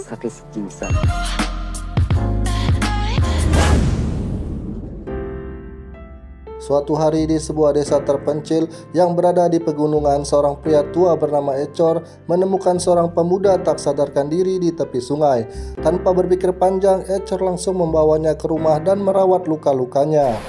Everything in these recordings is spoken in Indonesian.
sakit-sakit. Suatu hari di sebuah desa terpencil yang berada di pegunungan, seorang pria tua bernama Ecor menemukan seorang pemuda tak sadarkan diri di tepi sungai. Tanpa berpikir panjang, Ecor langsung membawanya ke rumah dan merawat luka-lukanya.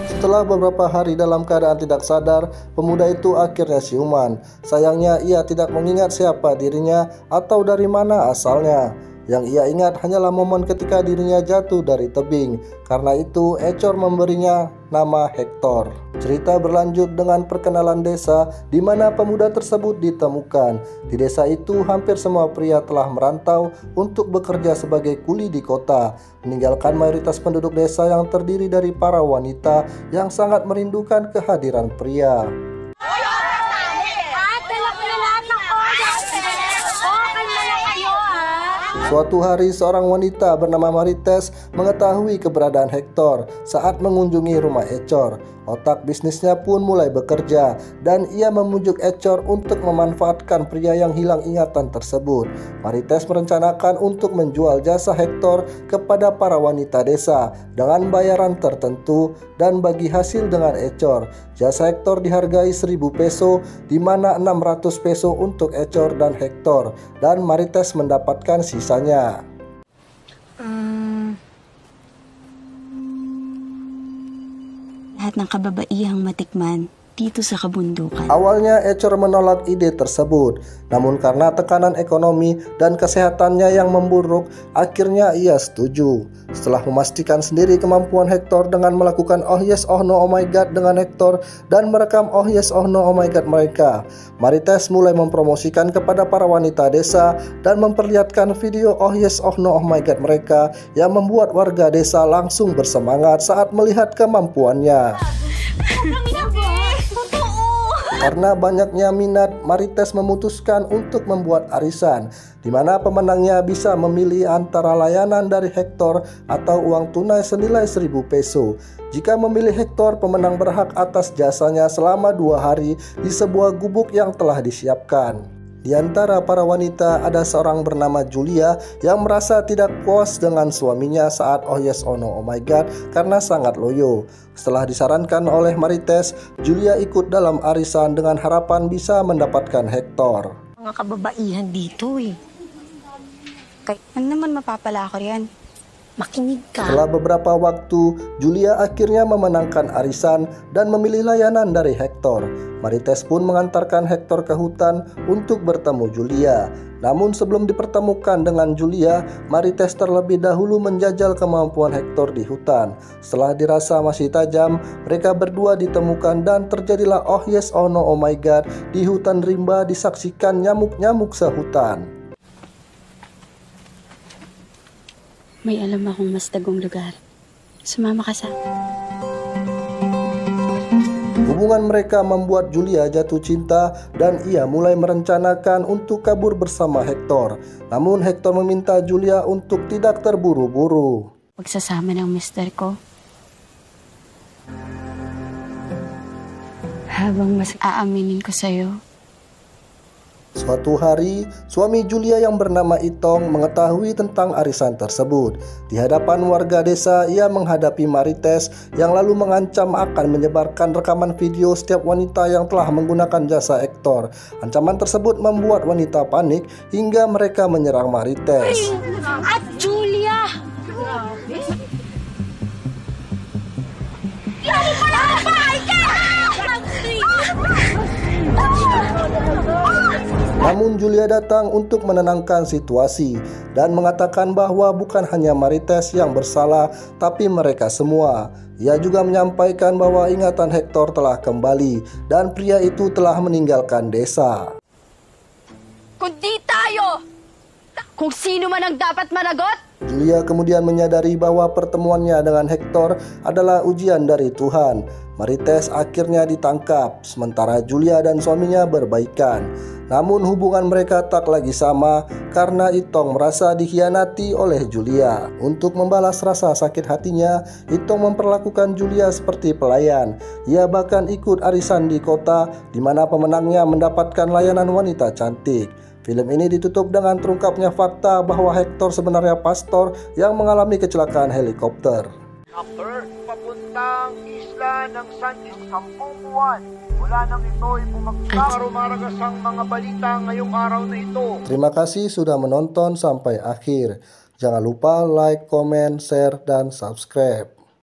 Setelah beberapa hari dalam keadaan tidak sadar, pemuda itu akhirnya siuman. Sayangnya ia tidak mengingat siapa dirinya atau dari mana asalnya. Yang ia ingat hanyalah momen ketika dirinya jatuh dari tebing. Karena itu Ecor memberinya nama Hector. Cerita berlanjut dengan perkenalan desa di mana pemuda tersebut ditemukan. Di desa itu hampir semua pria telah merantau untuk bekerja sebagai kuli di kota, meninggalkan mayoritas penduduk desa yang terdiri dari para wanita yang sangat merindukan kehadiran pria. Suatu hari seorang wanita bernama Marites mengetahui keberadaan Hector saat mengunjungi rumah Ecor. Otak bisnisnya pun mulai bekerja dan ia memujuk Ecor untuk memanfaatkan pria yang hilang ingatan tersebut. Marites merencanakan untuk menjual jasa Hector kepada para wanita desa dengan bayaran tertentu dan bagi hasil dengan Ecor. Jasa Hector dihargai 1.000 peso, di mana 600 peso untuk Ecor dan Hector, dan Marites mendapatkan sisanya. Lahat ng kababaihang matikman dito sa kabundukan. Awalnya Ecor menolak ide tersebut, namun karena tekanan ekonomi dan kesehatannya yang memburuk, akhirnya ia setuju. Setelah memastikan sendiri kemampuan Hector dengan melakukan oh yes oh no oh my god dengan Hector dan merekam oh yes oh no oh my god mereka, Marites mulai mempromosikan kepada para wanita desa dan memperlihatkan video oh yes oh no oh my god mereka yang membuat warga desa langsung bersemangat saat melihat kemampuannya. Karena banyaknya minat, Marites memutuskan untuk membuat arisan, di mana pemenangnya bisa memilih antara layanan dari Hector atau uang tunai senilai 1.000 peso. Jika memilih Hector, pemenang berhak atas jasanya selama 2 hari di sebuah gubuk yang telah disiapkan. Di antara para wanita ada seorang bernama Julia yang merasa tidak puas dengan suaminya saat oh yes oh no oh my god karena sangat loyo. Setelah disarankan oleh Marites, Julia ikut dalam arisan dengan harapan bisa mendapatkan Hector. Mga kababaihan dito Ano naman mapapala ako riyan? Makinig ka. Setelah beberapa waktu, Julia akhirnya memenangkan arisan dan memilih layanan dari Hector. Marites pun mengantarkan Hector ke hutan untuk bertemu Julia. Namun sebelum dipertemukan dengan Julia, Marites terlebih dahulu menjajal kemampuan Hector di hutan. Setelah dirasa masih tajam, mereka berdua ditemukan dan terjadilah oh yes oh no oh my god di hutan rimba, disaksikan nyamuk-nyamuk sehutan. May alam akong mas tagong lugar. Sumama ka sa akin. Hubungan mereka membuat Julia jatuh cinta dan ia mulai merencanakan untuk kabur bersama Hector. Namun Hector meminta Julia untuk tidak terburu-buru. Pagsasama ng mister ko, habang mas aaminin ko sa'yo. Suatu hari, suami Julia yang bernama Itong mengetahui tentang arisan tersebut. Di hadapan warga desa, ia menghadapi Marites yang lalu mengancam akan menyebarkan rekaman video setiap wanita yang telah menggunakan jasa Hector. Ancaman tersebut membuat wanita panik hingga mereka menyerang Marites. At Julia! Namun Julia datang untuk menenangkan situasi dan mengatakan bahwa bukan hanya Marites yang bersalah, tapi mereka semua. Ia juga menyampaikan bahwa ingatan Hector telah kembali dan pria itu telah meninggalkan desa. Kundi tayo! Kung sino man ang dapat managot! Julia kemudian menyadari bahwa pertemuannya dengan Hector adalah ujian dari Tuhan. Marites akhirnya ditangkap, sementara Julia dan suaminya berbaikan. Namun hubungan mereka tak lagi sama karena Itong merasa dikhianati oleh Julia. Untuk membalas rasa sakit hatinya, Itong memperlakukan Julia seperti pelayan. Ia bahkan ikut arisan di kota di mana pemenangnya mendapatkan layanan wanita cantik. Film ini ditutup dengan terungkapnya fakta bahwa Hector sebenarnya pastor yang mengalami kecelakaan helikopter. Upper, papuntang isla ng San 10 buwan. Mula nang ito'y bumagsak rumaragas ang mga balita ngayong araw na ito. Terima kasih sudah menonton sampai akhir. Jangan lupa like, comment, share, dan subscribe.